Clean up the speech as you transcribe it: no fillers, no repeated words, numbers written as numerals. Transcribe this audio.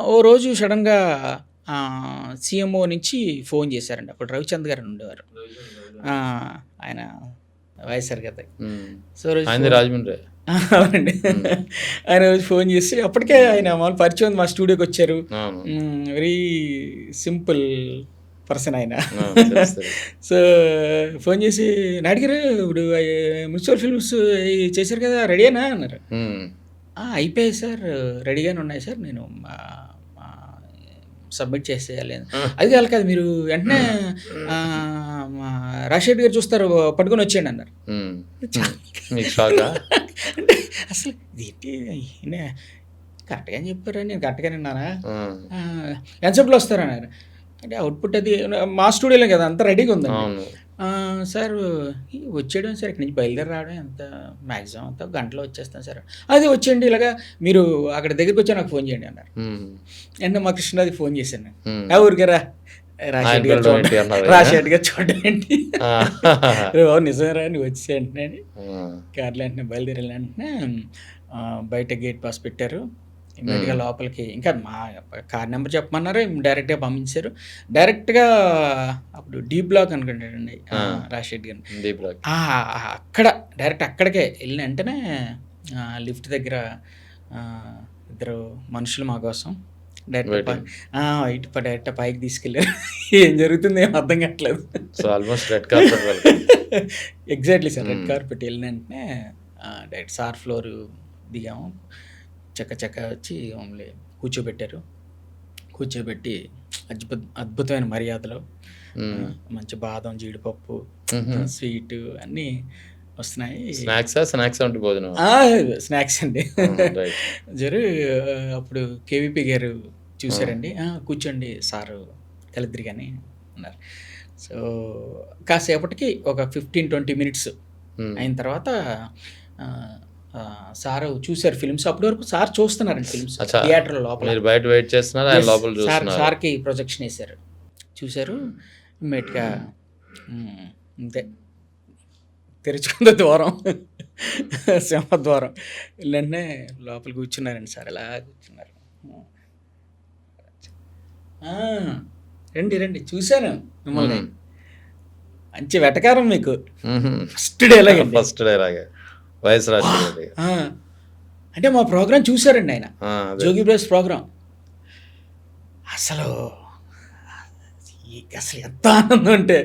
ఓ రోజు సడన్‌గా సీఎంఓ నుంచి ఫోన్ చేశారండి. అప్పుడు రవిచంద్ గారని ఉండేవారు. ఆ! ఆయన వైఎస్ఆర్ గారిది. సో, రోజు ఆయనది రాజమండ్రి. అవునండి. ఆయన రోజు ఫోన్ చేసి అప్పటికే ఆయన మామూలు పరిచయం ఉంది. మా స్టూడియోకొచ్చారు. అవును. వెరీ సింపుల్ పర్సన్ ఆయన. తెలుసు. సో, ఫోన్ చేసి అడిగారు, "ఇప్పుడు మున్సిపల్ ఫిల్మ్స్ చేశారు కదా! రెడీయేనా?" అన్నారు. అయిపోయాయి సార్. రెడీగానే ఉన్నాయి సార్. నేను సబ్మిట్ చేసేయాలి అని. అది కాదు మీరు వెంటనే మా రాజశేఖర్ గారు చూస్తారు, పట్టుకొని వచ్చేయండి అన్నారు. మీకు షాకా? అంటే అసలు ఇదేంటి ఈయన కరెక్ట్‌గానే చెప్పారా? నేను కరెక్ట్‌గానే విన్నానా? ఎంతసేపులో వస్తారన్నారు. అంటే అవుట్‌పుట్ అది మా స్టూడియోలో కదా! అంతా రెడీగా ఉందండి. సార్ వచ్చేయడం సార్, ఇక్కడి నుంచి బయలుదేరి రావడం ఎంత మ్యాక్సిమం అంతా గంటలో వచ్చేస్తాను సార్. అది వచ్చేయండి, ఇలాగా మీరు అక్కడ దగ్గరికి వచ్చి నాకు ఫోన్ చేయండి అన్నారు. వెంటనే మా కృష్ణరాజుకి ఫోన్ చేశాను. ఊరికేరా రాజశేఖర్ గారు చూడడం ఏంటి, నిజమేరా నువ్వు వచ్చి వెంటనే కార్లో వెంటనే బయలుదేరాలి. వెంటనే బయట గేట్ పాస్ పెట్టారు. ఇమ్మీడియట్‌గా లోపలికి ఇంకా మా కార్ నెంబర్ చెప్పమన్నారు. డైరెక్ట్‌గా పంపించారు. డైరెక్ట్‌గా అప్పుడు డి బ్లాక్ అనుకుంటానండి రాజశేఖర్ గారిని. D block. అక్కడ డైరెక్ట్ అక్కడికే వెళ్ళిన వెంటనే లిఫ్ట్ దగ్గర ఇద్దరు మనుషులు మా కోసం డైరెక్ట్ పైకి తీసుకెళ్ళారు. ఏం జరుగుతుంది ఏం అర్థం కావట్లేదు. So almost red carpet welcome. Exactly sir. Red carpet వెళ్ళిన వెంటనే డైరెక్ట్ సార్ ఫ్లోర్ దిగాము. చక్క వచ్చి మమ్మల్ని కూర్చోబెట్టారు. కూర్చోబెట్టి అద్భుతమైన మర్యాదలో మంచి బాదం, జీడిపప్పు, స్వీట్ అన్నీ వస్తున్నాయి. స్నాక్స్ అంటే భోజనం. స్నాక్స్ అండి. అప్పుడు కేవీపీ గారు చూసారండి. కూర్చోండి సారు కలిద్దరు కానీ అన్నారు. సో కాసేపటికి ఒక 15-20 మినిట్స్ అయిన తర్వాత సార్ చూసారు ఫిల్మ్స్. అప్పటి వరకు సార్ చూస్తున్నారండి ఫిల్మ్స్ థియేటర్లో లోపల. బయట వెయిట్ చేస్తున్నారు, ఆయన లోపల చూస్తున్నారు. సార్కి ప్రొజెక్షన్ వేశారు. చూశారు ఇమ్మీడియట్గా అంతే తెరుచుకుంది ద్వారం, సింహద్వారం. వెంటనే లోపల కూర్చున్నారండి సార్. ఇలా కూర్చున్నారు. రండి చూశాను మిమ్మల్ని, మంచి వెటకారం మీకు. ఫస్ట్ డైలాగే వైఎస్ రాజశేఖర్. అంటే మా ప్రోగ్రాం చూసారండి ఆయన, జోగి బ్రదర్స్ ప్రోగ్రాం. అసలు ఎంత ఆనందం అంటే